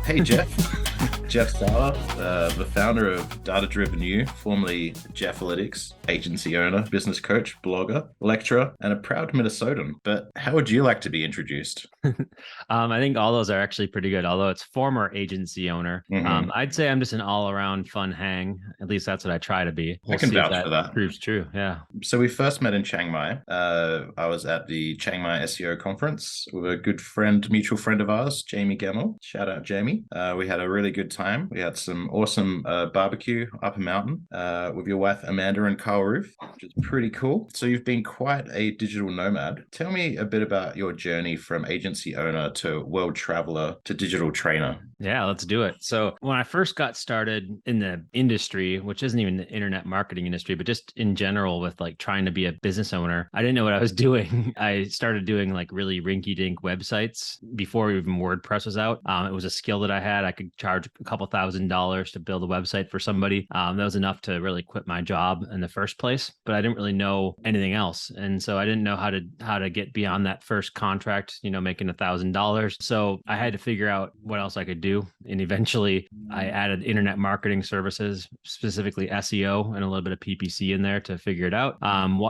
Hey, Jeff. Jeff Sauer, the founder of Data Driven You, formerly Jeffalytics, agency owner, business coach, blogger, lecturer, and a proud Minnesotan. But how would you like to be introduced? I think all those are actually pretty good, although it's former agency owner. Hmm. I'd say I'm just an all-around fun hang. At least that's what I try to be. I We'll can see if vouch for that that. proves true. Yeah. So we first met in Chiang Mai. I was at the Chiang Mai SEO conference with a good friend, mutual friend of ours, Jamie Gemmell. Shout out, Jamie. We had a really good time. We had some awesome barbecue up a mountain with your wife, Amanda, and Carl Roof, which is pretty cool. So you've been quite a digital nomad. Tell me a bit about your journey from agency owner to world traveler to digital trainer. Yeah, let's do it. So, when I first got started in the industry, which isn't even the internet marketing industry, but just in general with like trying to be a business owner, I didn't know what I was doing. I started doing like really rinky dink websites before even WordPress was out. It was a skill that I had. I could charge a couple $1,000s to build a website for somebody. That was enough to really quit my job in the first place, but I didn't really know anything else. And so I didn't know how to get beyond that first contract, making $1,000. So I had to figure out what else I could do. And eventually I added internet marketing services, specifically SEO and a little bit of PPC in there to figure it out.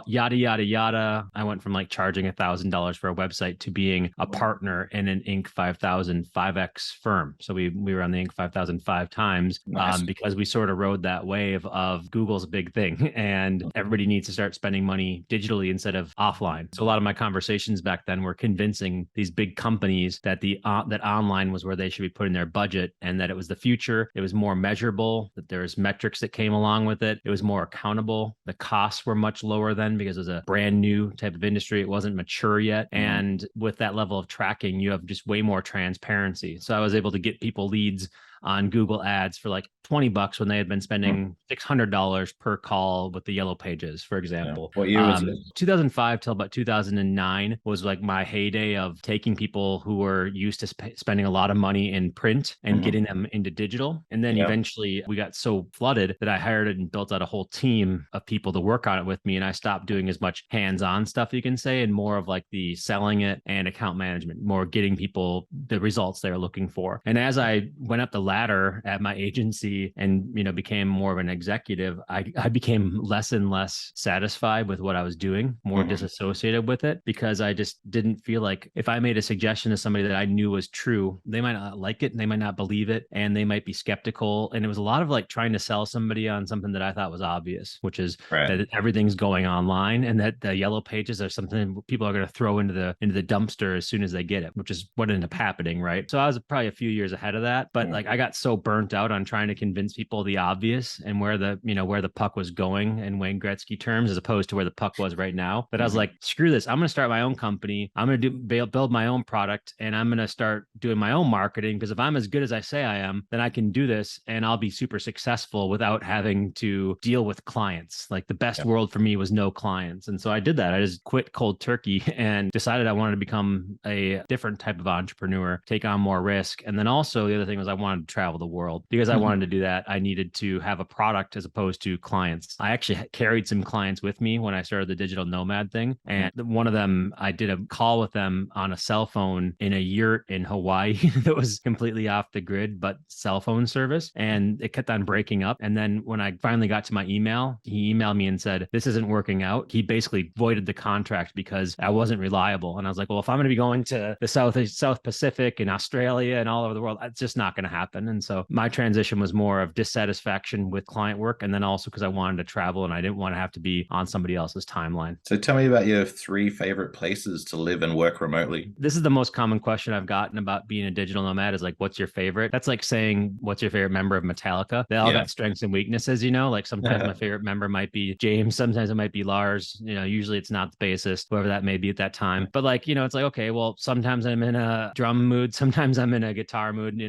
Yada, yada, yada. I went from like charging $1,000 for a website to being a partner in an Inc. 5000 5X firm. So we were on the Inc. 5000 5 times Nice. because we sort of rode that wave of Google's big thing and everybody needs to start spending money digitally instead of offline. So a lot of my conversations back then were convincing these big companies that that online was where they should be putting their budget and that it was the future. It was more measurable, that there's metrics that came along with it. It was more accountable. The costs were much lower then because it was a brand new type of industry. It wasn't mature yet. And with that level of tracking, you have just way more transparency. So I was able to get people leads on Google Ads for like $20 when they had been spending $600 per call with the yellow pages, for Yeah. example. What year was it? 2005 till about 2009 was like my heyday of taking people who were used to spending a lot of money in print and getting them into digital. And then Yeah. eventually we got so flooded that I hired and built out a whole team of people to work on it with me. And I stopped doing as much hands-on stuff, you can say, and more of like the selling it and account management, more getting people the results they're looking for. And as I went up the ladder at my agency and became more of an executive, I became less and less satisfied with what I was doing, more disassociated with it, because I just didn't feel like if I made a suggestion to somebody that I knew was true, they might not like it and they might not believe it and they might be skeptical. And it was a lot of like trying to sell somebody on something that I thought was obvious, which is Right. that everything's going online and that the yellow pages are something people are going to throw into the dumpster as soon as they get it, which is what ended up happening, right? So I was probably a few years ahead of that, but like I got so burnt out on trying to convince people the obvious and where the puck was going in Wayne Gretzky terms, as opposed to where the puck was right now, that I was like, screw this. I'm going to start my own company. I'm going to build my own product and I'm going to start doing my own marketing, because if I'm as good as I say I am, then I can do this and I'll be super successful without having to deal with clients. Like the best world for me was no clients. And so I did that. I just quit cold turkey and decided I wanted to become a different type of entrepreneur, take on more risk. And then also the other thing was I wanted to travel the world. Because I wanted to do that, I needed to have a product as opposed to clients. I actually carried some clients with me when I started the digital nomad thing. And one of them, I did a call with them on a cell phone in a yurt in Hawaii that was completely off the grid, but cell phone service. And it kept on breaking up. And then when I finally got to my email, he emailed me and said, this isn't working out. He basically voided the contract because I wasn't reliable. And I was like, well, if I'm going to be going to the South Pacific and Australia and all over the world, it's just not going to happen. And so my transition was more of dissatisfaction with client work. And then also because I wanted to travel and I didn't want to have to be on somebody else's timeline. So tell me about your three favorite places to live and work remotely. This is the most common question I've gotten about being a digital nomad is like, what's your favorite? That's like saying, what's your favorite member of Metallica? They all got strengths and weaknesses, like sometimes my favorite member might be James. Sometimes it might be Lars. Usually it's not the bassist, whoever that may be at that time. But like, it's like, okay, well, sometimes I'm in a drum mood. Sometimes I'm in a guitar mood,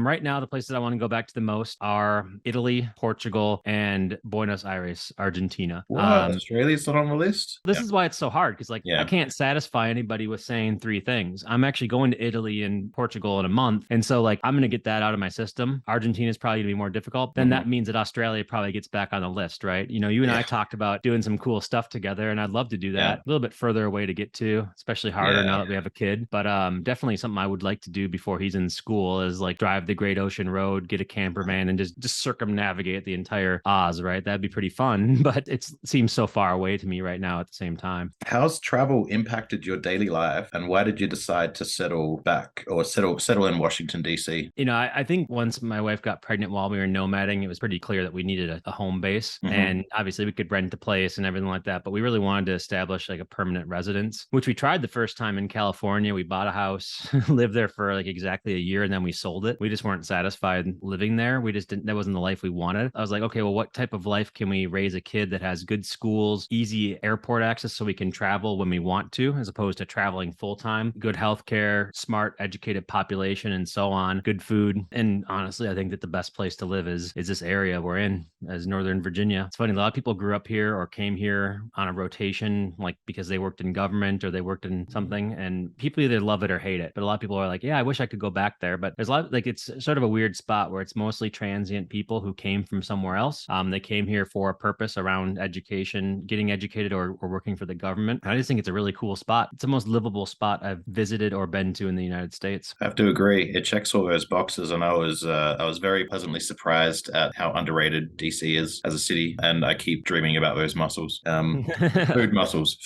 Right now now, the places I want to go back to the most are Italy, Portugal, and Buenos Aires, Argentina. What? Australia's not on the list? This is why it's so hard, because like I Yeah. can't satisfy anybody with saying three things. I'm actually going to Italy and Portugal in a month. And so like I'm going to get that out of my system. Argentina is probably going to be more difficult. Then that means that Australia probably gets back on the list, right? You know, you and I talked about doing some cool stuff together, and I'd love to do that. A little bit further away to get to, especially harder now that we have a kid. But definitely something I would like to do before he's in school is like drive the Great Ocean Road, get a camper van, and just circumnavigate the entire Oz, right? That'd be pretty fun, but it seems so far away to me right now at the same time. How's travel impacted your daily life, and why did you decide to settle back or settle in Washington, D.C.? You know, I think once my wife got pregnant while we were nomading, it was pretty clear that we needed a home base. And obviously we could rent a place and everything like that, but we really wanted to establish like a permanent residence, which we tried the first time in California. We bought a house, lived there for like exactly a year, and then we sold it. We just weren't satisfied living there. We just didn't, that wasn't the life we wanted. I was like, okay, well, what type of life can we raise a kid that has good schools, easy airport access so we can travel when we want to, as opposed to traveling full time, good healthcare, smart, educated population, and so on, good food. And honestly, I think that the best place to live is this area we're in as Northern Virginia. It's funny, a lot of people grew up here or came here on a rotation, like because they worked in government or they worked in something, and people either love it or hate it. But a lot of people are like, yeah, I wish I could go back there. But there's a lot, like, it's sort of a weird spot where it's mostly transient people who came from somewhere else. They came here for a purpose around education, getting educated, or working for the government. I just think it's a really cool spot. It's the most livable spot I've visited or been to in the United States. I have to agree. It checks all those boxes, and I was very pleasantly surprised at how underrated DC is as a city. And I keep dreaming about those muscles, food muscles,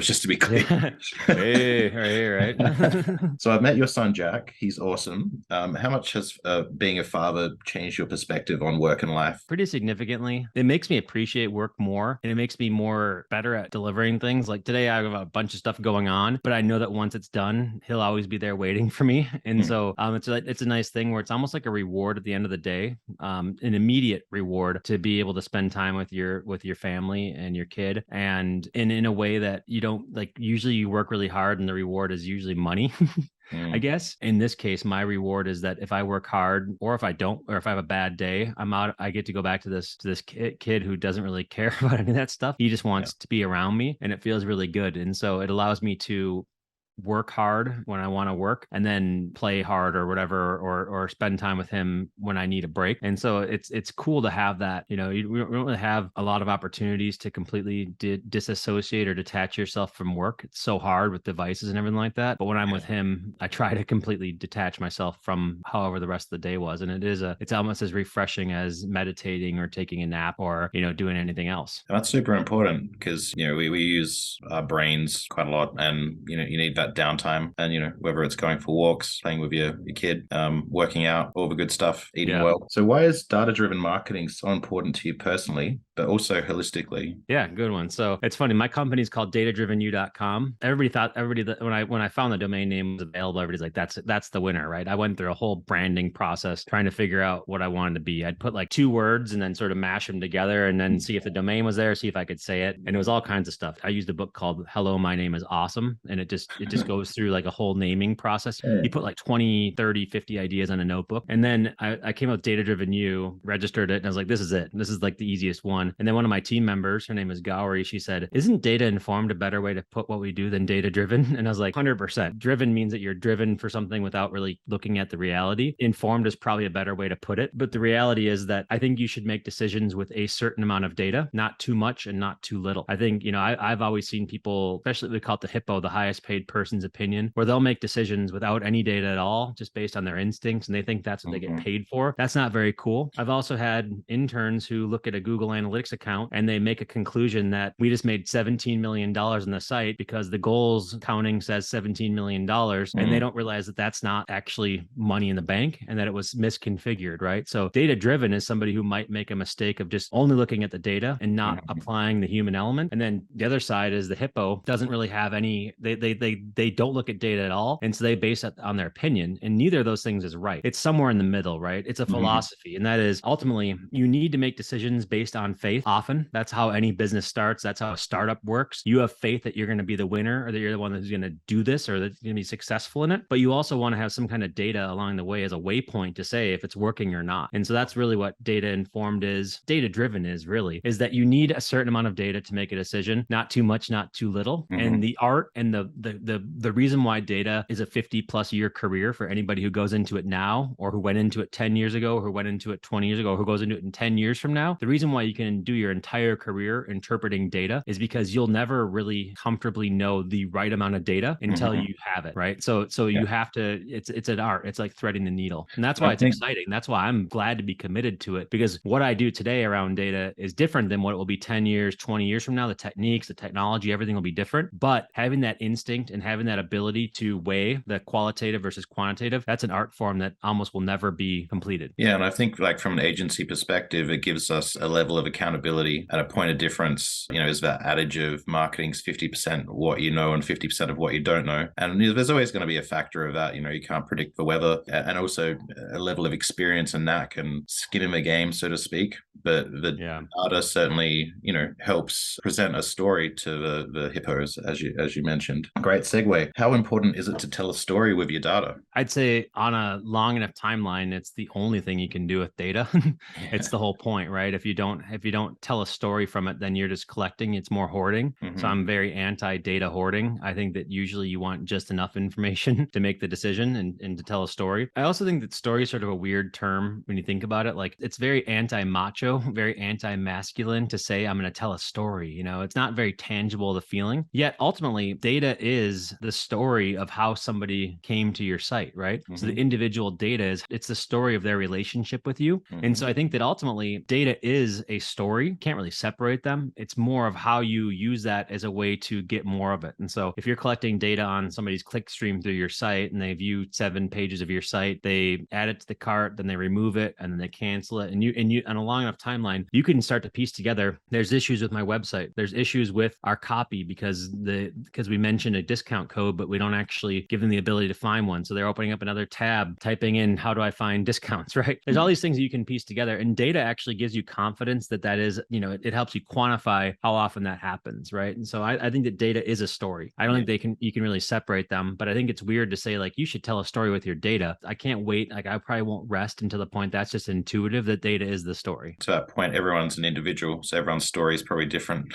just to be clear. Hey, right. So I've met your son Jack. He's awesome. How much has being a father changed your perspective on work and life? Pretty significantly. It makes me appreciate work more, and it makes me more better at delivering things. Like today, I have a bunch of stuff going on, but I know that once it's done, he'll always be there waiting for me. And so it's a nice thing where it's almost like a reward at the end of the day, an immediate reward to be able to spend time with your family and your kid, and in a way that you don't like. Usually, you work really hard, and the reward is usually money. I guess in this case, my reward is that if I work hard, or if I don't, or if I have a bad day, I'm out. I get to go back to this kid who doesn't really care about any of that stuff. He just wants to be around me, and it feels really good. And so it allows me to work hard when I want to work, and then play hard or whatever, or spend time with him when I need a break. And so it's cool to have that. You know, we don't really have a lot of opportunities to completely disassociate or detach yourself from work. It's so hard with devices and everything like that. But when I'm with him, I try to completely detach myself from however the rest of the day was. And it's almost as refreshing as meditating or taking a nap or, doing anything else. And that's super important because, we use our brains quite a lot, and, you need that downtime, and whether it's going for walks, playing with your kid, working out, all the good stuff, eating well. So why is data-driven marketing so important to you personally, but also holistically? Yeah, good one. So it's funny, my company's called datadrivenyou.com. Everybody that when I found the domain name was available, everybody's like, that's the winner, right? I went through a whole branding process trying to figure out what I wanted to be. I'd put like 2 words and then sort of mash them together and then see if the domain was there, see if I could say it. And it was all kinds of stuff. I used a book called Hello, My Name is Awesome. And it just goes through like a whole naming process. You put like 20, 30, 50 ideas on a notebook. And then I came up with Data Driven You, registered it, and I was like, this is it. This is like the easiest one. And then one of my team members, her name is Gowrie, she said, isn't data informed a better way to put what we do than data driven? And I was like, 100%. Driven means that you're driven for something without really looking at the reality. Informed is probably a better way to put it. But the reality is that I think you should make decisions with a certain amount of data, not too much and not too little. I think, I've always seen people, especially we call it the HIPPO, the highest paid person's opinion, where they'll make decisions without any data at all, just based on their instincts, and they think that's what they get paid for. That's not very cool. I've also had interns who look at a Google Analytics account and they make a conclusion that we just made $17 million on the site because the goals counting says $17 million, and they don't realize that that's not actually money in the bank and that it was misconfigured, right? So data driven is somebody who might make a mistake of just only looking at the data and not applying the human element. And then the other side is the HIPPO doesn't really have any, they don't look at data at all. And so they base it on their opinion, and neither of those things is right. It's somewhere in the middle, right? It's a philosophy. And that is ultimately you need to make decisions based on faith often. That's how any business starts. That's how a startup works. You have faith that you're going to be the winner, or that you're the one who's going to do this, or that's going to be successful in it. But you also want to have some kind of data along the way as a waypoint to say if it's working or not. And so that's really what data informed is, data driven is really, is that you need a certain amount of data to make a decision, not too much, not too little. And the art and the reason why data is a 50+ year career for anybody who goes into it now, or who went into it 10 years ago, or who went into it 20 years ago, or who goes into it in 10 years from now, the reason why you can do your entire career interpreting data is because you'll never really comfortably know the right amount of data until you have it, right? So you have to, it's an art. It's like threading the needle. And that's why it's exciting. That's why I'm glad to be committed to it, because what I do today around data is different than what it will be 10 years, 20 years from now. The techniques, the technology, everything will be different. But having that instinct and having that ability to weigh the qualitative versus quantitative, that's an art form that almost will never be completed. Yeah. And I think like from an agency perspective, it gives us a level of accountability and a point of difference. You know, is that adage of marketing's 50% what you know and 50% of what you don't know. And there's always going to be a factor of that. You know, you can't predict the weather, and also a level of experience and knack and skin in the game, so to speak. But the data certainly, you know, helps present a story to the hippos, as you mentioned. Great segue. How important is it to tell a story with your data? I'd say on a long enough timeline, it's the only thing you can do with data. It's the whole point, right? If you don't tell a story from it, then you're just collecting. It's more hoarding. So I'm very anti-data hoarding. I think that usually you want just enough information to make the decision and to tell a story. I also think that story is sort of a weird term when you think about it. Like, it's very anti-macho, very anti-masculine to say, I'm going to tell a story. You know, it's not very tangible, the feeling. Yet ultimately, data is the story of how somebody came to your site, right? So the individual data it's the story of their relationship with you. And so I think that ultimately data is a story. Can't really separate them. It's more of how you use that as a way to get more of it. And so if you're collecting data on somebody's click stream through your site and they view 7 pages of your site, they add it to the cart, then they remove it, and then they cancel it. And you on a long enough timeline, you can start to piece together, there's issues with my website. There's issues with our copy because we mentioned a discount code, but we don't actually give them the ability to find one. So they're opening up another tab, typing in, how do I find discounts, right? There's all these things that you can piece together, and data actually gives you confidence that is, you know, it helps you quantify how often that happens, right? And so I think that data is a story. I don't think you can really separate them, but I think it's weird to say, like, you should tell a story with your data. I can't wait. Like, I probably won't rest until the point that's just intuitive that data is the story. To that point, everyone's an individual, so everyone's story is probably different.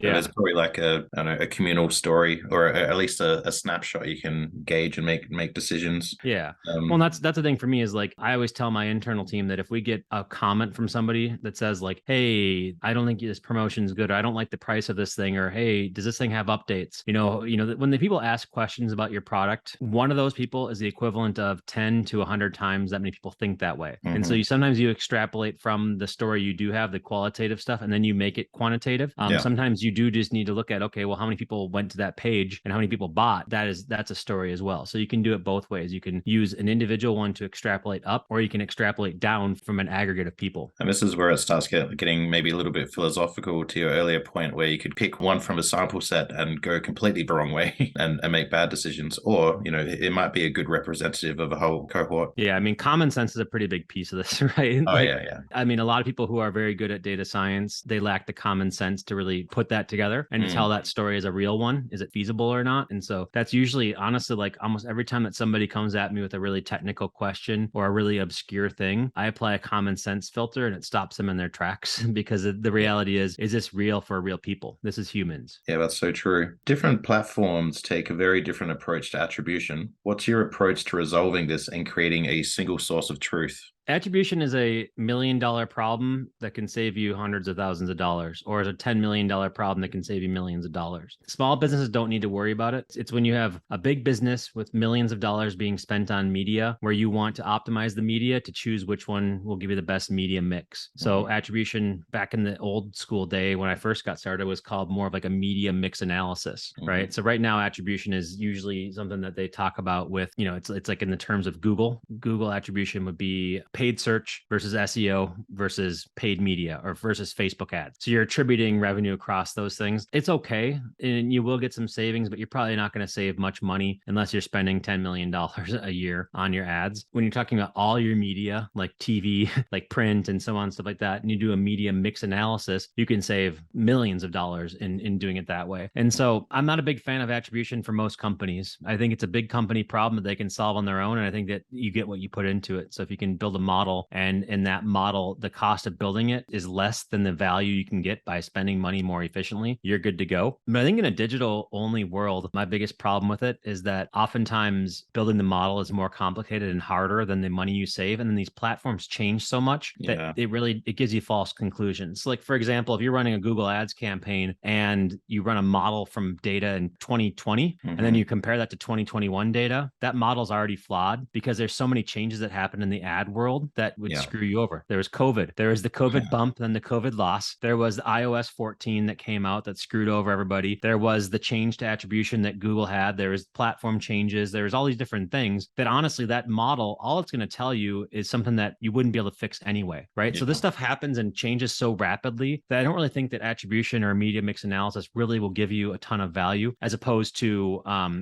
There's probably like a communal story, or at least a snapshot you can gauge and make decisions. Yeah. Well, that's the thing for me is, like, I always tell my internal team that if we get a comment from somebody that says, like, hey, I don't think this promotion is good, or I don't like the price of this thing, or hey, does this thing have updates? You know, when the people ask questions about your product, one of those people is the equivalent of 10 to 100 times that many people think that way. And so sometimes you extrapolate from the story you do have, the qualitative stuff, and then you make it quantitative. Sometimes you do just need to look at, okay, well, how many people went to that page and how many people bought? That's a story as well. So you can do it both ways. You can use an individual one to extrapolate up, or you can extrapolate down from an aggregate of people. And this is where it starts getting maybe a little bit philosophical, to your earlier point, where you could pick one from a sample set and go completely the wrong way and make bad decisions, or, you know, it might be a good representative of a whole cohort. Yeah, I mean, common sense is a pretty big piece of this, right? Yeah. I mean, a lot of people who are very good at data science, they lack the common sense to really put that together and to tell that story as a real one. Is it feasible or not? And so that's usually, honestly, like almost every time that somebody comes at me with a really technical question or a really obscure thing, I apply a common sense filter and it stops them in their tracks because the reality is this real for real people? This is humans. Yeah, that's so true. Different platforms take a very different approach to attribution. What's your approach to resolving this and creating a single source of truth? Attribution is a $1 million problem that can save you hundreds of thousands of dollars, or is a $10 million problem that can save you millions of dollars. Small businesses don't need to worry about it. It's when you have a big business with millions of dollars being spent on media, where you want to optimize the media to choose which one will give you the best media mix. So attribution, back in the old school day when I first got started, was called more of like a media mix analysis, right? So right now, attribution is usually something that they talk about with, you know, it's like in the terms of Google. Google attribution would be paid search versus SEO versus paid media or versus Facebook ads. So you're attributing revenue across those things. It's okay. And you will get some savings, but you're probably not going to save much money unless you're spending $10 million a year on your ads. When you're talking about all your media, like TV, like print and so on, stuff like that, and you do a media mix analysis, you can save millions of dollars in doing it that way. And so I'm not a big fan of attribution for most companies. I think it's a big company problem that they can solve on their own. And I think that you get what you put into it. So if you can build a model and in that model, the cost of building it is less than the value you can get by spending money more efficiently, you're good to go. But I think in a digital only world, my biggest problem with it is that oftentimes building the model is more complicated and harder than the money you save. And then these platforms change so much that it gives you false conclusions. Like, for example, if you're running a Google Ads campaign and you run a model from data in 2020, and then you compare that to 2021 data, that model's already flawed because there's so many changes that happen in the ad world that would screw you over. There was COVID. There was the COVID bump, then the COVID loss. There was the iOS 14 that came out that screwed over everybody. There was the change to attribution that Google had. There was platform changes. There was all these different things that honestly, that model, all it's going to tell you is something that you wouldn't be able to fix anyway, right? So this stuff happens and changes so rapidly that I don't really think that attribution or media mix analysis really will give you a ton of value, as opposed to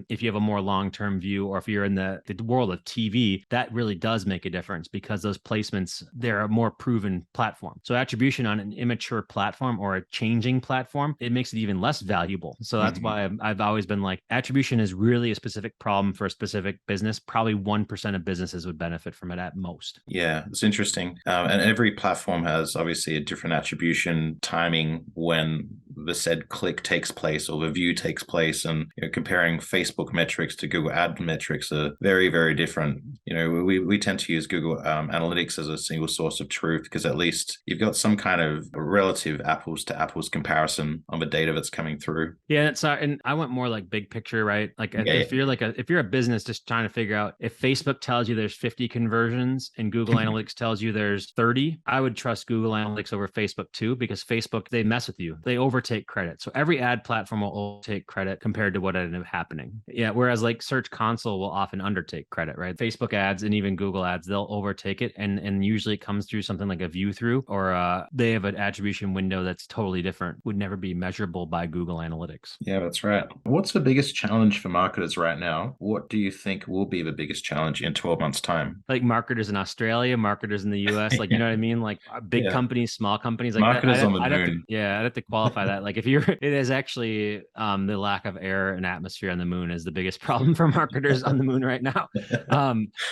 if you have a more long-term view, or if you're in the world of TV, that really does make a difference because those placements, they're a more proven platform. So attribution on an immature platform or a changing platform, it makes it even less valuable. So that's why I've always been like, attribution is really a specific problem for a specific business. Probably 1% of businesses would benefit from it at most. Yeah, it's interesting. And every platform has obviously a different attribution timing when the said click takes place or the view takes place. And comparing Facebook metrics to Google ad metrics are very, very different. We tend to use Google Analytics as a single source of truth because at least you've got some kind of relative apples to apples comparison on the data that's coming through. Yeah, and I went more like big picture, right? Like if you're a business just trying to figure out if Facebook tells you there's 50 conversions and Google Analytics tells you there's 30, I would trust Google Analytics over Facebook too, because Facebook, they mess with you. They overtake credit. So every ad platform will overtake credit compared to what ended up happening. Yeah. Whereas like Search Console will often undertake credit, right? Facebook ads and even Google ads, they'll overtake it. And usually it comes through something like a view through, or they have an attribution window that's totally different, would never be measurable by Google Analytics. Yeah, that's right. What's the biggest challenge for marketers right now? What do you think will be the biggest challenge in 12 months' time? Like marketers in Australia, marketers in the US, like, you know what I mean? Like big companies, small companies, like marketers that. on the moon. I'd have to qualify that. Like it is actually the lack of air and atmosphere on the moon is the biggest problem for marketers on the moon right now.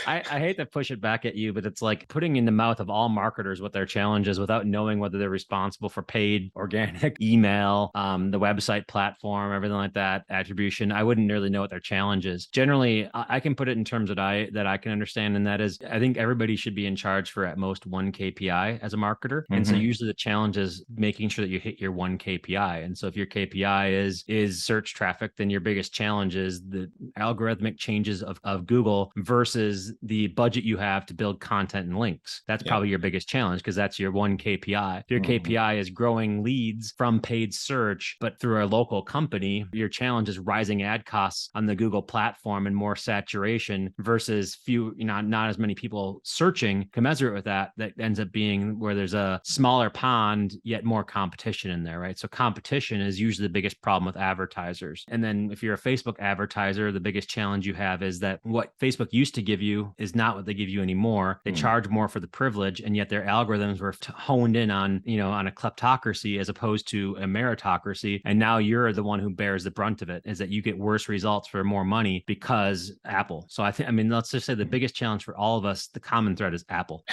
I hate to push it back at you, but it's like putting in the mouth of all marketers what their challenge is without knowing whether they're responsible for paid, organic, email, the website platform, everything like that, attribution. I wouldn't really know what their challenge is. Generally, I can put it in terms that I can understand, and that is, I think everybody should be in charge for at most one KPI as a marketer. And so usually the challenge is making sure that you hit your one KPI. And so if your KPI is search traffic, then your biggest challenge is the algorithmic changes of Google versus the budget you have to build content and links. That's probably your biggest challenge because that's your one KPI. If your KPI is growing leads from paid search, but through a local company, your challenge is rising ad costs on the Google platform and more saturation versus not as many people searching commensurate with that ends up being where there's a smaller pond, yet more competition in there, right? So competition is usually the biggest problem with advertisers. And then if you're a Facebook advertiser, the biggest challenge you have is that what Facebook used to give you is not what they give you anymore. They charge more for the privilege, and yet their algorithms were honed in on a kleptocracy as opposed to a meritocracy. And now you're the one who bears the brunt of it, is that you get worse results for more money because Apple. So let's just say the biggest challenge for all of us, the common thread is Apple.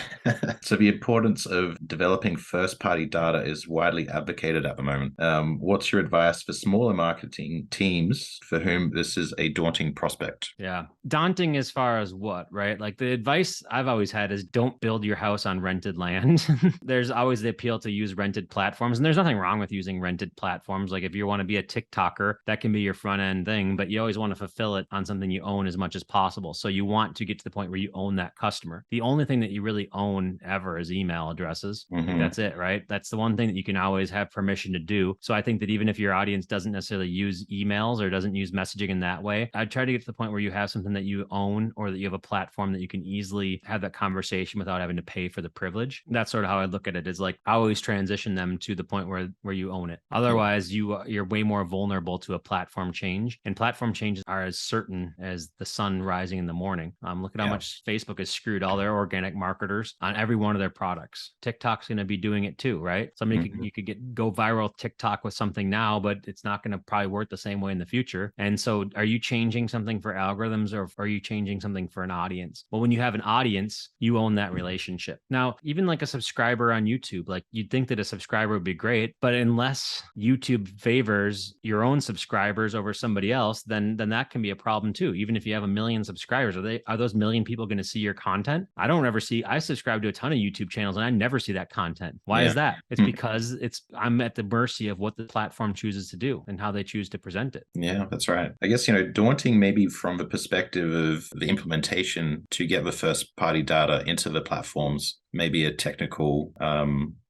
So the importance of developing first-party data is widely advocated at the moment. What's your advice for smaller marketing teams for whom this is a daunting prospect? Yeah. Daunting as far as what, right? Like the advice I've always had is don't build your house on rented land. There's always the appeal to use rented platforms, and there's nothing wrong with using rented platforms. Like if you want to be a TikToker, that can be your front end thing, but you always want to fulfill it on something you own as much as possible. So you want to get to the point where you own that customer. The only thing that you really own ever is email addresses. Like that's it, right? That's the one thing that you can always have permission to do. So I think that even if your audience doesn't necessarily use emails or doesn't use messaging in that way, I'd try to get to the point where you have something that you own or that you have a platform platform that you can easily have that conversation without having to pay for the privilege. That's sort of how I look at it, is like I always transition them to the point where you own it. Otherwise, you're way more vulnerable to a platform change, and platform changes are as certain as the sun rising in the morning. Look at how much Facebook has screwed all their organic marketers on every one of their products. TikTok's going to be doing it too, right? You could go viral TikTok with something now, but it's not going to probably work the same way in the future. And so are you changing something for algorithms, or are you changing something for an audience? Well, when you have an audience, you own that relationship. Now, even like a subscriber on YouTube, like you'd think that a subscriber would be great, but unless YouTube favors your own subscribers over somebody else, then that can be a problem too. Even if you have 1 million subscribers, are those 1 million people going to see your content? I subscribe to a ton of YouTube channels and I never see that content. Why is that? It's because I'm at the mercy of what the platform chooses to do and how they choose to present it. Yeah, that's right. I guess, daunting maybe from the perspective of the implementation to get the first party data into the platforms, maybe a technical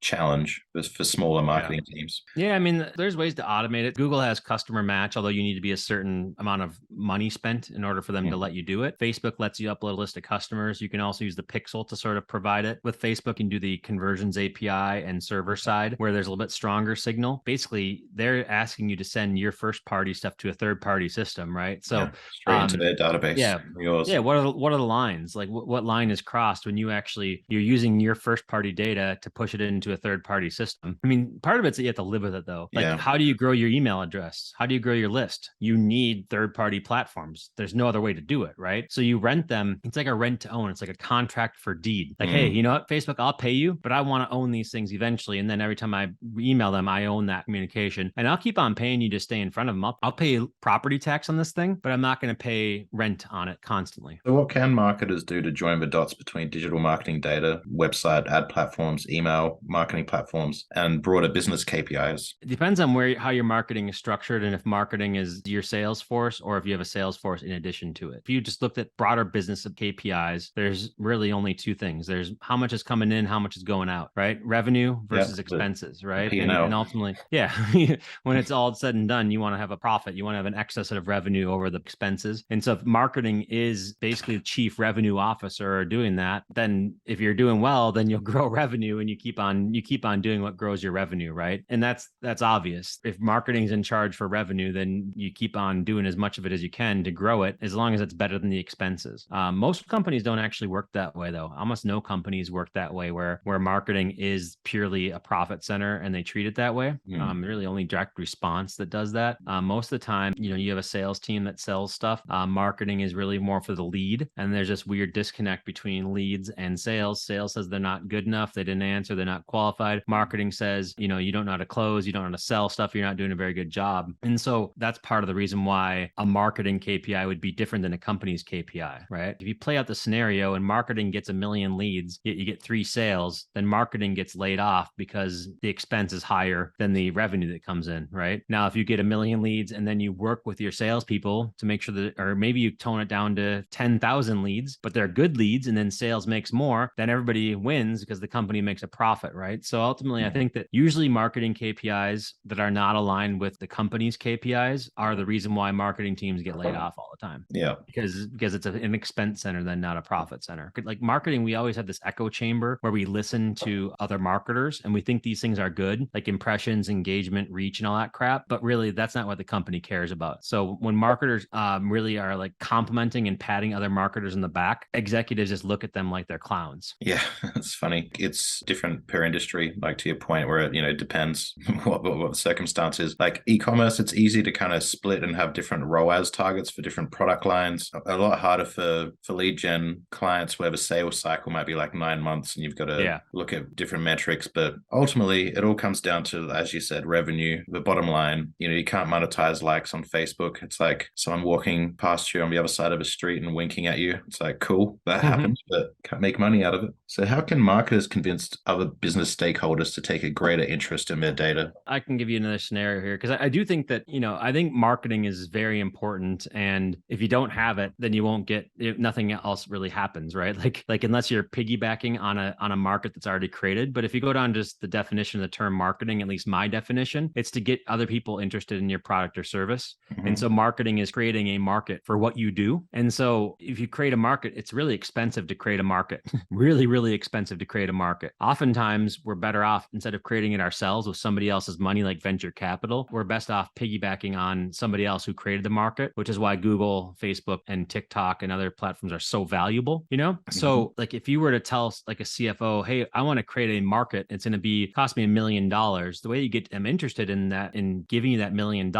challenge for smaller marketing teams. Yeah, I mean, there's ways to automate it. Google has customer match, although you need to be a certain amount of money spent in order for them to let you do it. Facebook lets you upload a list of customers. You can also use the Pixel to sort of provide it. With Facebook, you can do the conversions API and server side, where there's a little bit stronger signal. Basically, they're asking you to send your first party stuff to a third party system, right? So straight into their database. Yeah. What are the lines? Like what line is crossed when you're using your first party data to push it into a third party system? I mean, part of it's that you have to live with it though. Like, how do you grow your email address? How do you grow your list? You need third party platforms. There's no other way to do it, right? So you rent them. It's like a rent to own. It's like a contract for deed. Like, hey, you know what, Facebook, I'll pay you, but I want to own these things eventually. And then every time I email them, I own that communication, and I'll keep on paying you to stay in front of them. I'll pay property tax on this thing, but I'm not going to pay rent on it constantly. So what can marketers do to join the dots between digital marketing data, website, ad platforms, email marketing platforms, and broader business KPIs? It depends on how your marketing is structured, and if marketing is your sales force or if you have a sales force in addition to it. If you just looked at broader business of KPIs, there's really only two things. There's how much is coming in, how much is going out, right? Revenue versus expenses, right? And ultimately, when it's all said and done, you want to have a profit. You want to have an excess of revenue over the expenses. And so if marketing is basically the chief revenue officer doing that, then if you're doing well, then you'll grow revenue, and you keep on doing what grows your revenue, right? And that's obvious. If marketing's in charge for revenue, then you keep on doing as much of it as you can to grow it, as long as it's better than the expenses. Most companies don't actually work that way though. Almost no companies work that way where marketing is purely a profit center and they treat it that way. Really only direct response that does that. Most of the time, you have a sales team that sells stuff. Marketing is really more for the lead, and there's this weird disconnect between leads and sales. Sales says they're not good enough, they didn't answer, they're not qualified. Marketing says, you don't know how to close, you don't know how to sell stuff, you're not doing a very good job. And so that's part of the reason why a marketing KPI would be different than a company's KPI, right? If you play out the scenario and marketing gets 1 million leads, yet you get 3 sales, then marketing gets laid off because the expense is higher than the revenue that comes in, right? Now, if you get 1 million leads and then you work with your salespeople to make sure that, or maybe you tone it down to 10,000 leads, but they're good leads, and then sales makes more, then everybody wins because the company makes a profit, right? So ultimately, I think that usually marketing KPIs that are not aligned with the company's KPIs are the reason why marketing teams get laid off all the time. Yeah. Because it's an expense center, then not a profit center. Like marketing, we always have this echo chamber where we listen to other marketers and we think these things are good, like impressions, engagement, reach, and all that crap. But really, that's not what the company cares about. So when marketers really are like complimenting and patting other marketers in the back, executives just look at them like they're clowns. Yeah, it's funny. It's different per industry, like to your point where it depends what the circumstance is. Like e-commerce, it's easy to kind of split and have different ROAS targets for different product lines. A lot harder for lead gen clients where the sales cycle might be like 9 months and you've got to look at different metrics. But ultimately, it all comes down to, as you said, revenue. The bottom line, you can't monetize likes on Facebook. It's like someone walking past you on the other side of the street and winking at you. It's like, cool, that happens, but can't make money out of it. So how can marketers convince other business stakeholders to take a greater interest in their data? I can give you another scenario here, because I do think that, I think marketing is very important. And if you don't have it, then you won't get, nothing else really happens, right? Like unless you're piggybacking on a market that's already created. But if you go down just the definition of the term marketing, at least my definition, it's to get other people interested in your product or service. And so marketing is creating a market for what you do. And so if you create a market, it's really expensive to create a market. Really, really expensive to create a market. Oftentimes, we're better off, instead of creating it ourselves with somebody else's money, like venture capital, we're best off piggybacking on somebody else who created the market, which is why Google, Facebook, and TikTok and other platforms are so valuable, you know? So like if you were to tell like a CFO, hey, I want to create a market, it's going to cost me $1 million. The way you get them interested in that, in giving you that $1 million,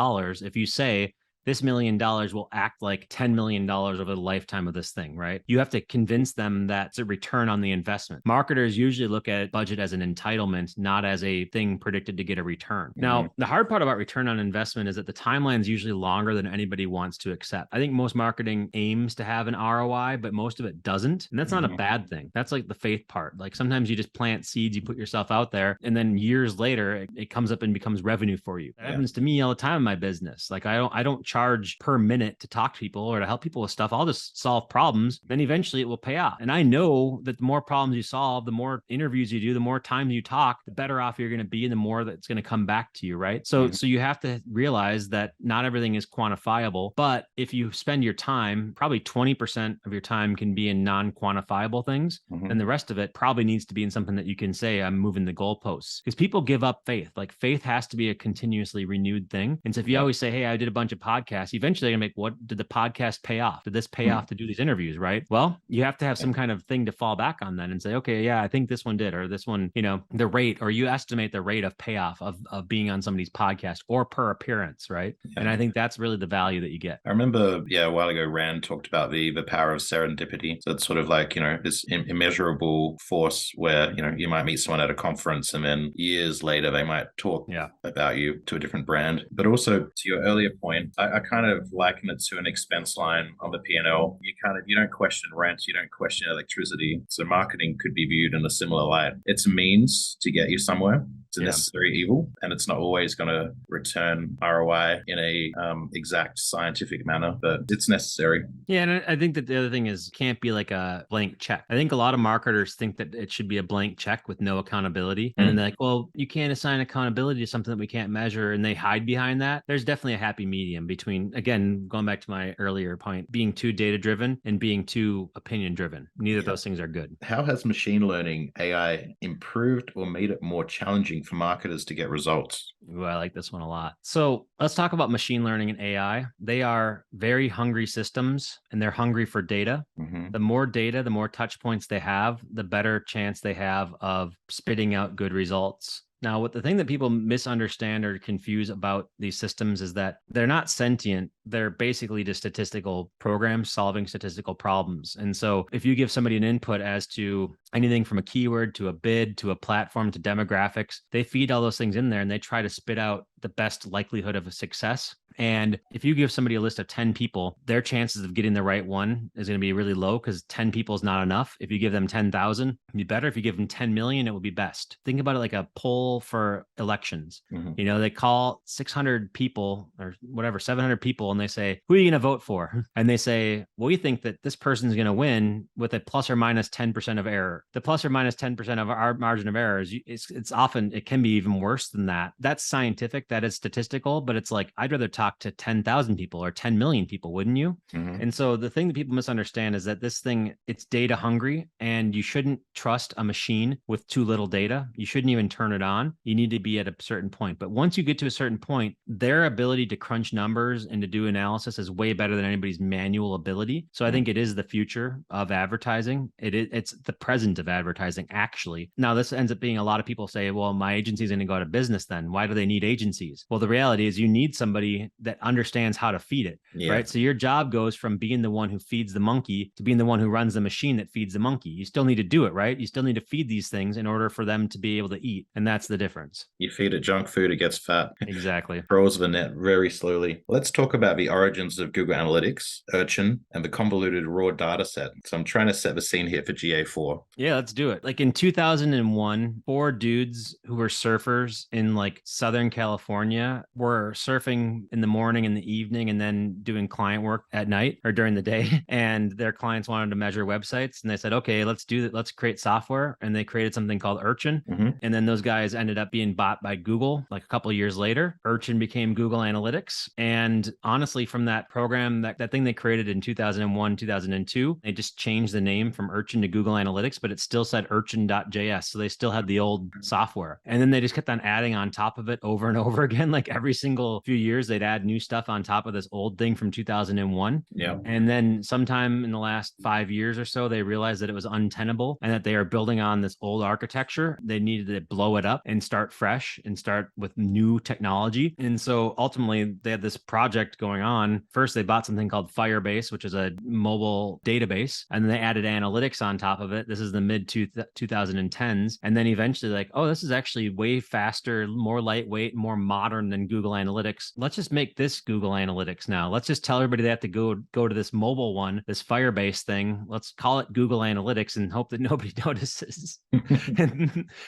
if you say, this $1 million will act like $10 million over the lifetime of this thing, right? You have to convince them that it's a return on the investment. Marketers usually look at budget as an entitlement, not as a thing predicted to get a return. Now, the hard part about return on investment is that the timeline is usually longer than anybody wants to accept. I think most marketing aims to have an ROI, but most of it doesn't. And that's not a bad thing. That's like the faith part. Like sometimes you just plant seeds, you put yourself out there, and then years later, it comes up and becomes revenue for you. That happens to me all the time in my business. Like I don't charge per minute to talk to people or to help people with stuff. I'll just solve problems. Then eventually it will pay off. And I know that the more problems you solve, the more interviews you do, the more times you talk, the better off you're going to be and the more that's going to come back to you, right? So you have to realize that not everything is quantifiable, but if you spend your time, probably 20% of your time can be in non-quantifiable things. And the rest of it probably needs to be in something that you can say, I'm moving the goalposts, because people give up faith. Like faith has to be a continuously renewed thing. And so if you always say, hey, I did a bunch of podcasts, eventually they're gonna make, what did the podcast pay off? Did this pay off to do these interviews, right? Well, you have to have some kind of thing to fall back on then and say, okay, yeah, I think this one did, or this one, you know, the rate, or you estimate the rate of payoff of being on somebody's podcast or per appearance, right? And I think that's really the value that you get. I remember, a while ago, Rand talked about the power of serendipity. So it's sort of like, this immeasurable force where, you might meet someone at a conference and then years later they might talk about you to a different brand. But also to your earlier point, I kind of liken it to an expense line on the P&L. You don't question rent, you don't question electricity. So marketing could be viewed in a similar light. It's a means to get you somewhere. It's a necessary evil, and it's not always going to return ROI in a exact scientific manner, but it's necessary. Yeah, and I think that the other thing is, can't be like a blank check. I think a lot of marketers think that it should be a blank check with no accountability. And then they're like, well, you can't assign accountability to something that we can't measure, and they hide behind that. There's definitely a happy medium between, again, going back to my earlier point, being too data-driven and being too opinion-driven. Neither of those things are good. How has machine learning AI improved or made it more challenging for marketers to get results? Ooh, I like this one a lot. So let's talk about machine learning and AI. They are very hungry systems, and they're hungry for data. The more data, the more touch points they have, the better chance they have of spitting out good results. Now, the thing that people misunderstand or confuse about these systems is that they're not sentient. They're basically just statistical programs solving statistical problems. And so if you give somebody an input as to anything from a keyword to a bid to a platform to demographics, they feed all those things in there and they try to spit out the best likelihood of a success. And if you give somebody a list of 10 people, their chances of getting the right one is going to be really low because 10 people is not enough. If you give them 10,000, it'd be better. If you give them 10 million, it would be best. Think about it like a poll for elections. They call 600 people or whatever, 700 people, and they say, who are you going to vote for? And they say, well, we think that this person is going to win with a plus or minus 10% of error. The plus or minus 10% of our margin of error is it's often, it can be even worse than that. That's scientific. That is statistical, but it's like, I'd rather talk to 10,000 people or 10 million people, wouldn't you? And so the thing that people misunderstand is that this thing, it's data hungry, and you shouldn't trust a machine with too little data. You shouldn't even turn it on. You need to be at a certain point. But once you get to a certain point, their ability to crunch numbers and to do analysis is way better than anybody's manual ability. So I think it is the future of advertising. It's the present of advertising, actually. Now, this ends up being, a lot of people say, well, my agency is going to go out of business then. Why do they need agencies? Well, the reality is you need somebody that understands how to feed it, right? So your job goes from being the one who feeds the monkey to being the one who runs the machine that feeds the monkey. You still need to do it, right? You still need to feed these things in order for them to be able to eat. And that's the difference. You feed it junk food, it gets fat. Exactly. Grows the net very slowly. Let's talk about the origins of Google Analytics, Urchin, and the convoluted raw data set. So I'm trying to set the scene here for GA4. Yeah, let's do it. Like in 2001, 4 dudes who were surfers in like Southern California California were surfing in the morning and the evening and then doing client work at night or during the day. And their clients wanted to measure websites. And they said, okay, let's do that. Let's create software. And they created something called Urchin. And then those guys ended up being bought by Google like a couple of years later. Urchin became Google Analytics. And honestly, from that program, that thing they created in 2001, 2002, they just changed the name from Urchin to Google Analytics, but it still said urchin.js. So they still had the old software. And then they just kept on adding on top of it over and over again. Like every single few years, they'd add new stuff on top of this old thing from 2001. Yeah. And then sometime in the last 5 years or so, they realized that it was untenable and that they are building on this old architecture. They needed to blow it up and start fresh and start with new technology. And so ultimately, they had this project going on. First, they bought something called Firebase, which is a mobile database, and then they added analytics on top of it. This is the mid 2010s. And then eventually, like, oh, this is actually way faster, more lightweight, more modern than Google Analytics. Let's just make this Google Analytics now. Let's just tell everybody they have to go to this mobile one, this Firebase thing. Let's call it Google Analytics and hope that nobody notices.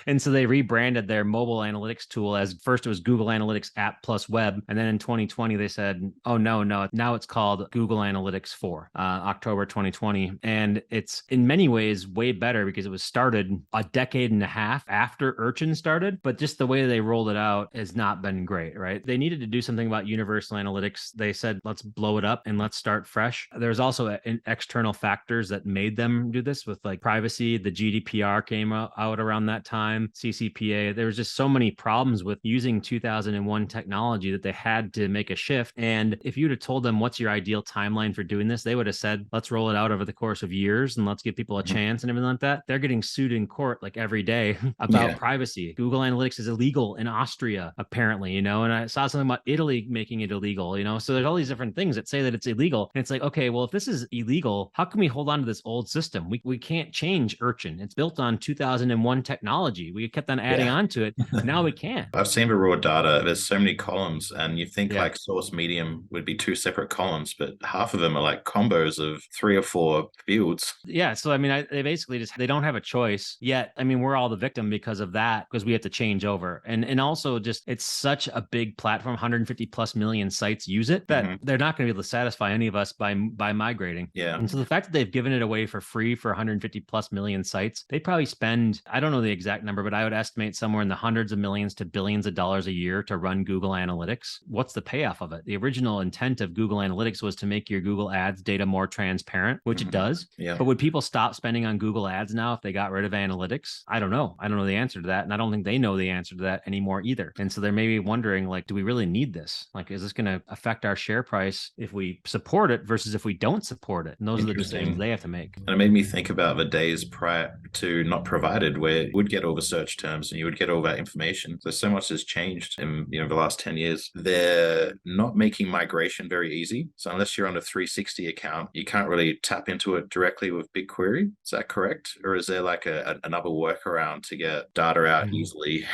and so they rebranded their mobile analytics tool as first it was Google Analytics App plus Web. And then in 2020, they said, oh, no, now it's called Google Analytics 4, October 2020. And it's in many ways way better because it was started a decade and a half after Urchin started, but just the way they rolled it out has not been great, right? They needed to do something about universal analytics. They said, let's blow it up and let's start fresh. There's also external factors that made them do this with like privacy. The GDPR came out around that time, CCPA. There was just so many problems with using 2001 technology that they had to make a shift. And if you'd have told them what's your ideal timeline for doing this, they would have said, let's roll it out over the course of years and let's give people a chance and everything like that. They're getting sued in court like every day about privacy. Google Analytics is illegal in Austria, apparently, and I saw something about Italy making it illegal, so there's all these different things that say that it's illegal. And it's like, okay, well, if this is illegal, how can we hold on to this old system? We can't change Urchin. It's built on 2001 technology. We kept on adding on to it. Now we can. I've seen the raw data. There's so many columns, and you think like source medium would be two separate columns, but half of them are like combos of 3 or 4 fields. Yeah. So, I mean, they basically they don't have a choice yet. I mean, we're all the victim because of that, because we have to change over. And also just, it's such a big platform, 150 plus million sites use it, that they're not going to be able to satisfy any of us by migrating. Yeah. And so the fact that they've given it away for free for 150 plus million sites, they probably spend, I don't know the exact number, but I would estimate somewhere in the hundreds of millions to billions of dollars a year to run Google Analytics. What's the payoff of it? The original intent of Google Analytics was to make your Google Ads data more transparent, which it does. Yeah. But would people stop spending on Google Ads now if they got rid of analytics? I don't know. I don't know the answer to that. And I don't think they know the answer to that anymore either. And so they're maybe wondering, like, do we really need this? Like, is this going to affect our share price if we support it versus if we don't support it? And those are the decisions they have to make. And it made me think about the days prior to not provided, where you would get all the search terms and you would get all that information. So much has changed in the last 10 years. They're not making migration very easy. So unless you're on a 360 account, you can't really tap into it directly with BigQuery. Is that correct? Or is there like another workaround to get data out easily?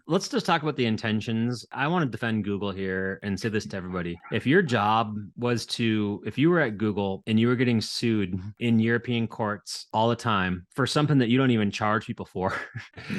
Let's just talk about the intentions. I want to defend Google here and say this to everybody. If your job was if you were at Google and you were getting sued in European courts all the time for something that you don't even charge people for,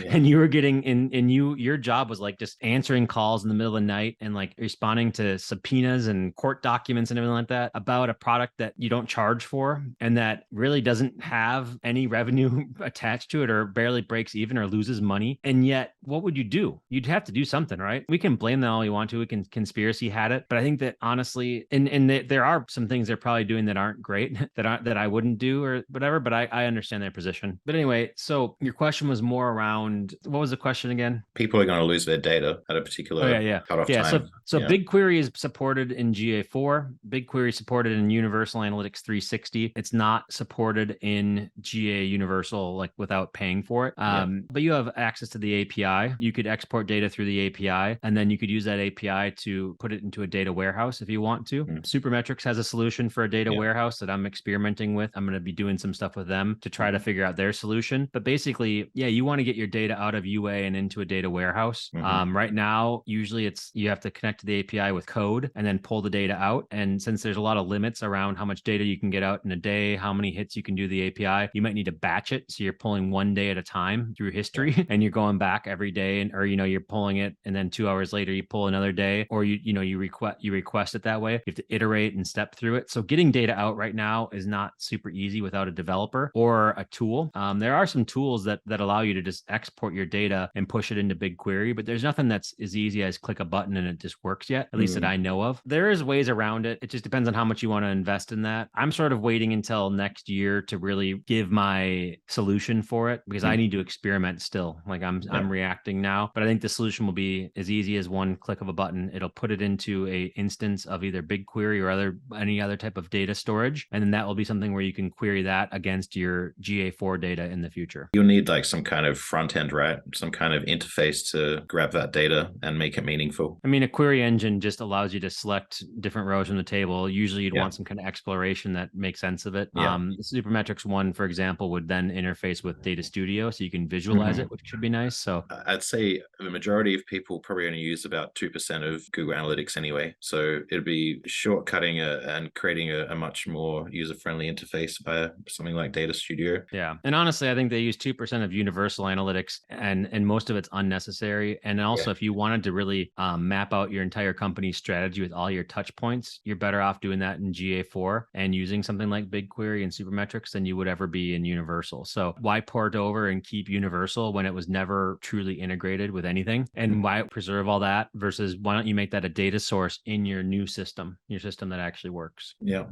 and you were getting your job was like just answering calls in the middle of the night and like responding to subpoenas and court documents and everything like that about a product that you don't charge for and that really doesn't have any revenue attached to it or barely breaks even or loses money. And yet, what would you do? You'd have to do something, right? We can blame them all we want to. We can conspiracy hat it. But I think that honestly, and there are some things they're probably doing that aren't great, that I wouldn't do or whatever, but I understand their position. But anyway, so your question was more around, what was the question again? People are going to lose their data at a particular cutoff time. So BigQuery is supported in GA4. BigQuery is supported in Universal Analytics 360. It's not supported in GA Universal, like without paying for it. But you have access to the API. You could export data through the API, and then you could use that API to put it into a data warehouse if you want to. Supermetrics has a solution for a data warehouse that I'm experimenting with. I'm going to be doing some stuff with them to try to figure out their solution. But basically, you want to get your data out of UA and into a data warehouse. Right now, usually you have to connect to the API with code and then pull the data out. And since there's a lot of limits around how much data you can get out in a day, how many hits you can do the API, you might need to batch it. So you're pulling one day at a time through history and you're going back every day or you're pulling it and then 2 hours later, you pull another day, or you request it that way. You have to iterate and step through it. So getting data out right now is not super easy without a developer or a tool. There are some tools that allow you to just export your data and push it into BigQuery, but there's nothing that's as easy as click a button and it just works yet, at least that I know of. There is ways around it. It just depends on how much you want to invest in that. I'm sort of waiting until next year to really give my solution for it because I need to experiment still. Like I'm reacting now, but I think the solution will be as easy as one click of a button. It'll put it into a instance of either BigQuery or any other type of data storage. And then that will be something where you can query that against your GA4 data in the future. You'll need like some kind of front end, right? Some kind of interface to grab that data and make it meaningful. I mean, a query engine just allows you to select different rows from the table. Usually you'd want some kind of exploration that makes sense of it. The Supermetrics one, for example, would then interface with Data Studio so you can visualize it, which should be nice. So I'd say the majority of people probably only use about 2% of Google Analytics anyway. So it'd be shortcutting and creating a much more user-friendly interface by something like Data Studio. Yeah. And honestly, I think they use 2% of universal analytics and most of it's unnecessary. And also, if you wanted to really map out your entire company's strategy with all your touch points, you're better off doing that in GA4 and using something like BigQuery and Supermetrics than you would ever be in Universal. So why port over and keep Universal when it was never truly integrated with anything? And why preserve all that versus why don't you make that a data source in your new system, your system that actually works? Yeah.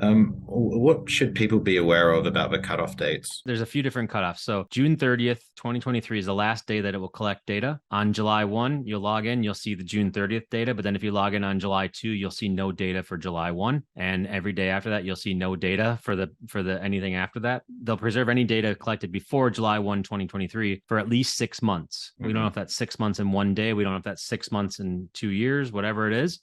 What should people be aware of about the cutoff dates? There's a few different cutoffs. So June 30th, 2023 is the last day that it will collect data. On July 1, you'll log in, you'll see the June 30th data. But then if you log in on July 2, you'll see no data for July 1. And every day after that, you'll see no data for the anything after that. They'll preserve any data collected before July 1, 2023 for at least 6 months. We don't know if that's 6 months in one day. We don't know if that's 6 months in 2 years, whatever it is.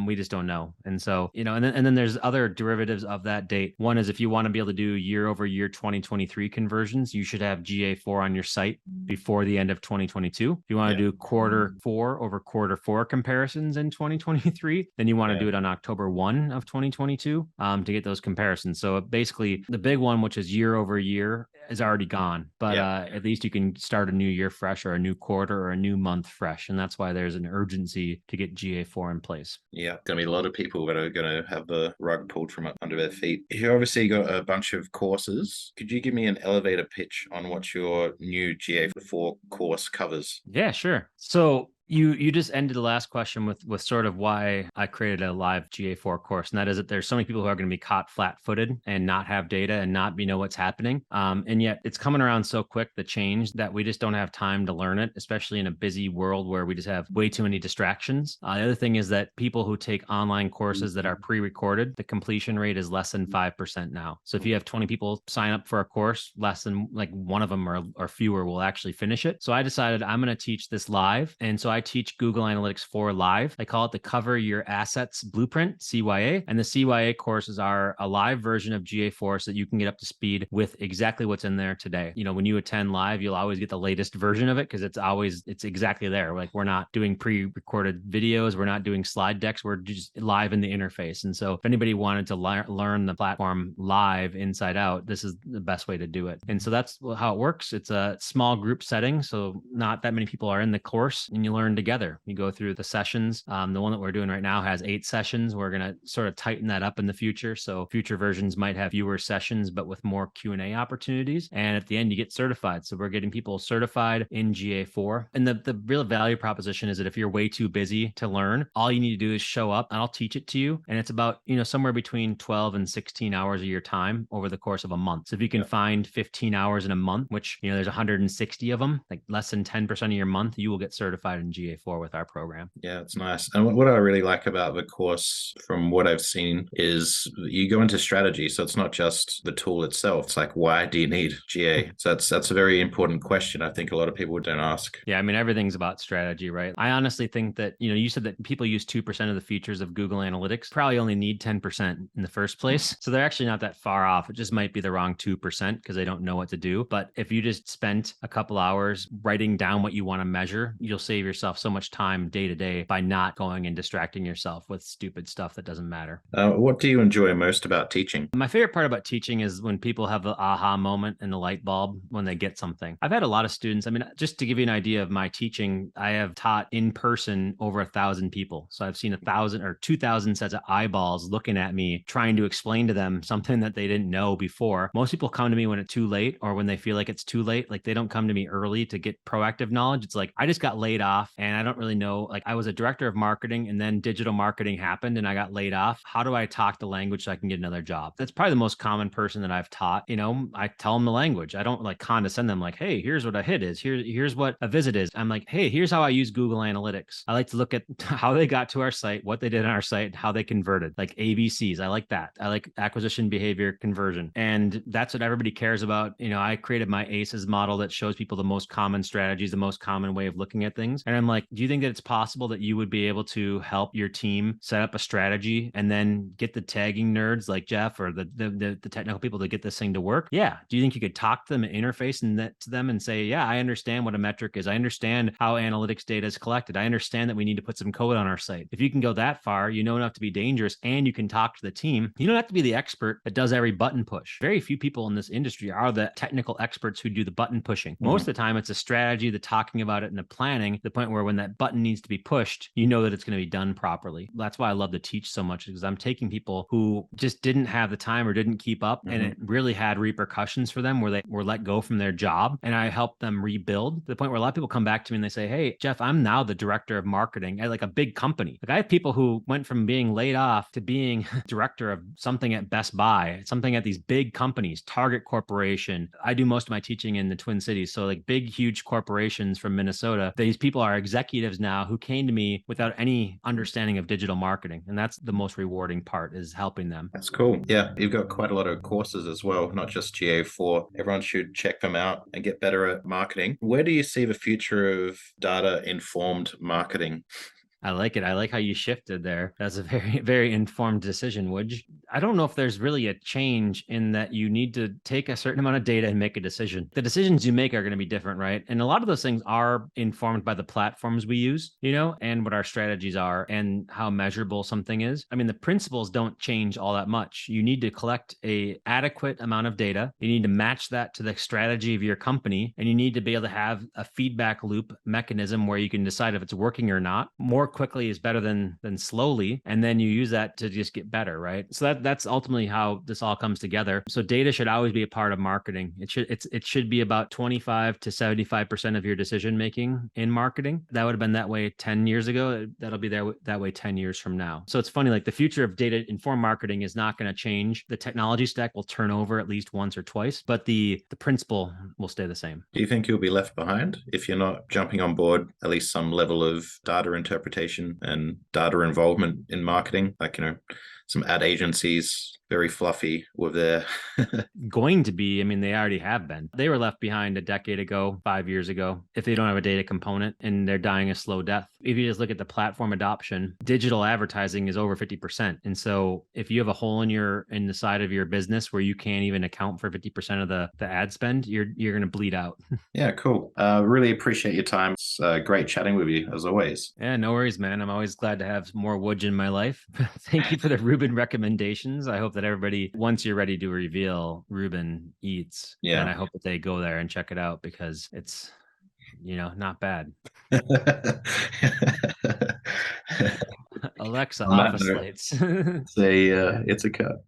We just don't know. And so, and then there's other derivatives of that date. One is if you want to be able to do year over year 2023 conversions, you should have GA4 on your site before the end of 2022. If you want to do quarter 4 over quarter 4 comparisons in 2023, then you want to do it on October 1 of 2022 to get those comparisons. So basically the big one, which is year over year, is already gone, but at least you can start a new year fresh or a new quarter or a new month fresh. And that's why there's an urgency to get GA4 in place. Yeah, going to be a lot of people that are going to have the rug pulled from under their feet. You obviously got a bunch of courses. Could you give me an elevator pitch on what your new GA4 course covers? Yeah, sure. So you just ended the last question with sort of why I created a live GA4 course. And that is that there's so many people who are going to be caught flat-footed and not have data and not know what's happening. And yet it's coming around so quick, the change, that we just don't have time to learn it, especially in a busy world where we just have way too many distractions. The other thing is that people who take online courses that are pre-recorded, the completion rate is less than 5% now. So if you have 20 people sign up for a course, less than like one of them or fewer will actually finish it. So I decided I'm going to teach this live. And so I teach Google Analytics 4 live. I call it the Cover Your Assets Blueprint, CYA. And the CYA courses are a live version of GA4 so that you can get up to speed with exactly what's in there today. When you attend live, you'll always get the latest version of it because it's exactly there. Like we're not doing pre-recorded videos. We're not doing slide decks. We're just live in the interface. And so if anybody wanted to learn the platform live inside out, this is the best way to do it. And so that's how it works. It's a small group setting. So not that many people are in the course and you learn together. You go through the sessions. The one that we're doing right now has 8 sessions. We're going to sort of tighten that up in the future. So future versions might have fewer sessions, but with more Q&A opportunities. And at the end, you get certified. So we're getting people certified in GA4. And the real value proposition is that if you're way too busy to learn, all you need to do is show up and I'll teach it to you. And it's about, somewhere between 12 and 16 hours of your time over the course of a month. So if you can find 15 hours in a month, which, there's 160 of them, like less than 10% of your month, you will get certified in GA4 with our program. Yeah, it's nice. And what I really like about the course from what I've seen is you go into strategy. So it's not just the tool itself. It's like, why do you need GA? So that's a very important question. I think a lot of people don't ask. Yeah, I mean, everything's about strategy, right? I honestly think that, you said that people use 2% of the features of Google Analytics, probably only need 10% in the first place. So they're actually not that far off. It just might be the wrong 2% because they don't know what to do. But if you just spent a couple hours writing down what you want to measure, you'll save yourself yourself so much time day to day by not going and distracting yourself with stupid stuff that doesn't matter. What do you enjoy most about teaching? My favorite part about teaching is when people have the aha moment and the light bulb when they get something. I've had a lot of students. I mean, just to give you an idea of my teaching, I have taught in person over 1,000 people. So I've seen 1,000 or 2,000 sets of eyeballs looking at me, trying to explain to them something that they didn't know before. Most people come to me when it's too late or when they feel like it's too late. Like they don't come to me early to get proactive knowledge. It's like, I just got laid off and I don't really know. Like I was a director of marketing and then digital marketing happened and I got laid off. How do I talk the language so I can get another job? That's probably the most common person that I've taught. You know, I tell them the language. I don't like condescend them like, hey, here's what a hit is. Here's what a visit is. I'm like, hey, here's how I use Google Analytics. I like to look at how they got to our site, what they did on our site, how they converted, like ABCs. I like that. I like acquisition behavior conversion. And that's what everybody cares about. You know, I created my ACEs model that shows people the most common strategies, the most common way of looking at things. And I'm like, do you think that it's possible that you would be able to help your team set up a strategy and then get the tagging nerds like Jeff or the technical people to get this thing to work? Yeah. Do you think you could talk to them and interface and that to them and say, yeah, I understand what a metric is. I understand how analytics data is collected. I understand that we need to put some code on our site. If you can go that far, you know enough to be dangerous and you can talk to the team. You don't have to be the expert that does every button push. Very few people in this industry are the technical experts who do the button pushing. Most of the time, it's a strategy, the talking about it and the planning, the point where when that button needs to be pushed, you know that it's going to be done properly. That's why I love to teach so much, because I'm taking people who just didn't have the time or didn't keep up, and it really had repercussions for them where they were let go from their job. And I helped them rebuild to the point where a lot of people come back to me and they say, hey, Jeff, I'm now the director of marketing at like a big company. Like I have people who went from being laid off to being director of something at Best Buy, something at these big companies, Target Corporation. I do most of my teaching in the Twin Cities. So like big, huge corporations from Minnesota. These people are executives now who came to me without any understanding of digital marketing. And that's the most rewarding part, is helping them. That's cool. Yeah, you've got quite a lot of courses as well, not just GA4. Everyone should check them out and get better at marketing. Where do you see the future of data-informed marketing? I like it. I like how you shifted there. That's a very, very informed decision, Woj. I don't know if there's really a change in that you need to take a certain amount of data and make a decision. The decisions you make are going to be different, right? And a lot of those things are informed by the platforms we use, you know, and what our strategies are and how measurable something is. I mean, the principles don't change all that much. You need to collect a adequate amount of data. You need to match that to the strategy of your company, and you need to be able to have a feedback loop mechanism where you can decide if it's working or not. More quickly is better than slowly, and then you use that to just get better, right? So that's ultimately how this all comes together. So data should always be a part of marketing. It should be about 25 to 75% of your decision making in marketing. That would have been that way 10 years ago. That'll be that way 10 years from now. So it's funny, like the future of data informed marketing is not going to change. The technology stack will turn over at least once or twice, but the principle will stay the same. Do you think you'll be left behind if you're not jumping on board at least some level of data interpretation and data involvement in marketing? Like, you know, some ad agencies, very fluffy with their going to be, I mean, they already have been. They were left behind a decade ago, 5 years ago, if they don't have a data component, and they're dying a slow death. If you just look at the platform adoption, digital advertising is over 50%. And so if you have a hole in the side of your business where you can't even account for 50% of the ad spend, you're going to bleed out. Yeah, cool. Really appreciate your time. It's great chatting with you as always. Yeah, no worries, man. I'm always glad to have more Woj in my life. Thank you for the Ruben recommendations. I hope that everybody, once you're ready to reveal Ruben Eats, and I hope that they go there and check it out, because it's, you know, not bad. Alexa, office lights. It's a cut.